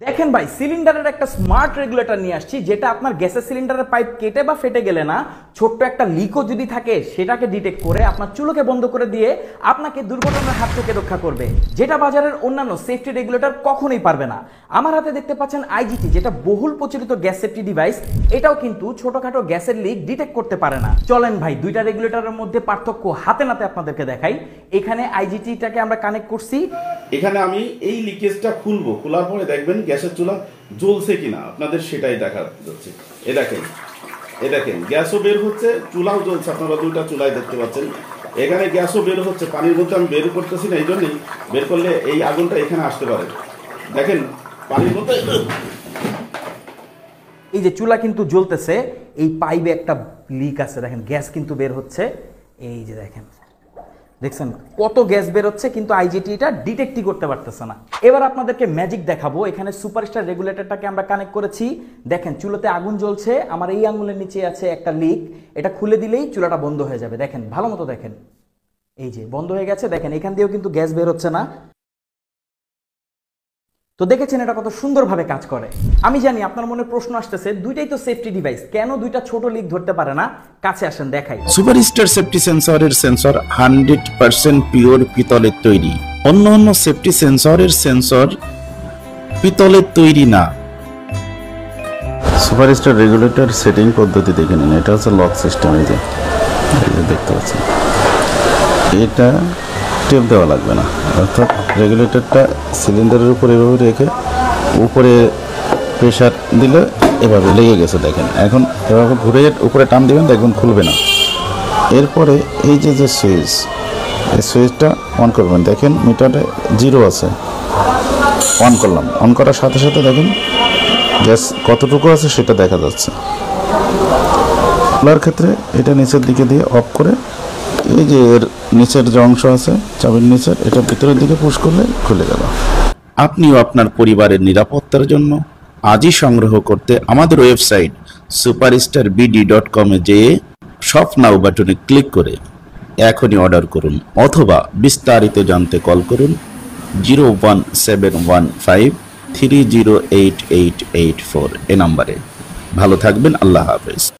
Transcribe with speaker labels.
Speaker 1: দেখেন ভাই, সিলিন্ডারের একটা স্মার্ট রেগুলেটর নিয়ে আসছি, যেটা আপনার গ্যাসের সিলিন্ডারের পাইপ কেটে বা ফেটে গেলে না, ছোট্ট একটা লিকও যদি থাকে সেটাকে ডিটেক্ট করে আপনার চুলোকে বন্ধ করে দিয়ে আপনাকে দুর্ঘটনার হাত থেকে রক্ষা করবে, যেটা বাজারের অন্যান্য সেফটি রেগুলেটর কখনোই পারবে না। আমার হাতে দেখতে পাচ্ছেন আইজিটি, যেটা বহুল প্রচলিত গ্যাস সেফটি ডিভাইস। এটাও কিন্তু ছোটখাটো গ্যাসের লিক ডিটেক্ট করতে পারে না। চলেন ভাই, দুইটা রেগুলেটরের মধ্যে পার্থক্য হাতে নাতে আপনাদেরকে দেখাই। এখানে আইজিটিটাকে আমরা কানেক্ট করছি।
Speaker 2: এখানে আমি এই লিকেজটা খুলবো, খোলার পরে দেখবেন গ্যাসের চুলা জ্বলছে কিনা, আপনাদের সেটাই দেখা যাচ্ছে। এ দেখেন গ্যাসও বের হচ্ছে, চুলাও জ্বলছে, আপনারা দুইটা চুলাই দেখতে পাচ্ছেন। এখানে গ্যাসও বের হচ্ছে, পানির মধ্যে আমি বের করতেছি না, এই জন্যই বের করলে এই আগুনটা এখানে আসতে পারে। দেখেন পানির মধ্যে
Speaker 1: এই যে চুলা কিন্তু জ্বলতেছে, এই পাইপে একটা লিক আছে, দেখেন গ্যাস কিন্তু বের হচ্ছে। এই যে দেখছেন কত গ্যাস বের হচ্ছে, কিন্তু আইজিটি এটা ডিটেক্টই করতে পারতেছে না। এবার আপনাদেরকে ম্যাজিক দেখাবো। এখানে সুপারস্টার রেগুলেটরটাকে আমরা কানেক্ট করেছি। দেখেন চুলাতে আগুন জ্বলছে, আমার এই আঙুলের নিচে আছে একটা লিক, এটা খুলে দিলেই চুলাটা বন্ধ হয়ে যাবে। দেখেন ভালো মতো দেখেন, এই যে বন্ধ হয়ে গেছে। দেখেন এখান দিয়েও কিন্তু গ্যাস বের হচ্ছে না। তো দেখেছেন এটা কত সুন্দরভাবে কাজ করে। আমি জানি আপনার মনে প্রশ্ন আসতেছে, দুইটাই তো সেফটি ডিভাইস, কেন দুইটা ছোট লিক ধরতে পারে না? কাছে আসেন দেখাই।
Speaker 3: সুপারস্টার সেফটি সেন্সরের সেন্সর 100% পিওর পিতলের তৈরি। অন্য সেফটি সেন্সরের সেন্সর পিতলের তৈরি না।
Speaker 4: সুপারস্টার রেগুলেটর সেটিং পদ্ধতি দেখে নিন। এটা হচ্ছে লক সিস্টেম। এই যে দেখতে পাচ্ছেন, এটা টেপ দেওয়া লাগবে না, অর্থাৎ রেগুলেটরটা সিলিন্ডারের উপরে এভাবে রেখে উপরে প্রেশার দিলে এভাবে লেগে গেছে। দেখেন এখন এভাবে ঘুরে উপরে টান দিবেন, দেখবেন খুলবে না। এরপরে এই যে সুইচ, এই সুইচটা অন করবেন। দেখেন মিটারে 0 আছে, অন করলাম। অন করার সাথে সাথে দেখেন গ্যাস কতটুকু আছে সেটা দেখা যাচ্ছে। খোলার ক্ষেত্রে এটা নিচের দিকে দিয়ে অফ করে, এই যে এর নিচের যে অংশ আছে চাবির নিচের, এটা ভিতরের দিকে পুশ করলে খুলে গেল।
Speaker 3: আপনিও আপনার পরিবারের নিরাপত্তার জন্য আজই সংগ্রহ করতে আমাদের ওয়েবসাইট superstarbd.com এ যেয়ে শপ নাও বাটনে ক্লিক করে এখনই অর্ডার করুন, অথবা বিস্তারিত জানতে কল করুন 01715308884 এ নম্বরে। ভালো থাকবেন, আল্লাহ হাফেজ।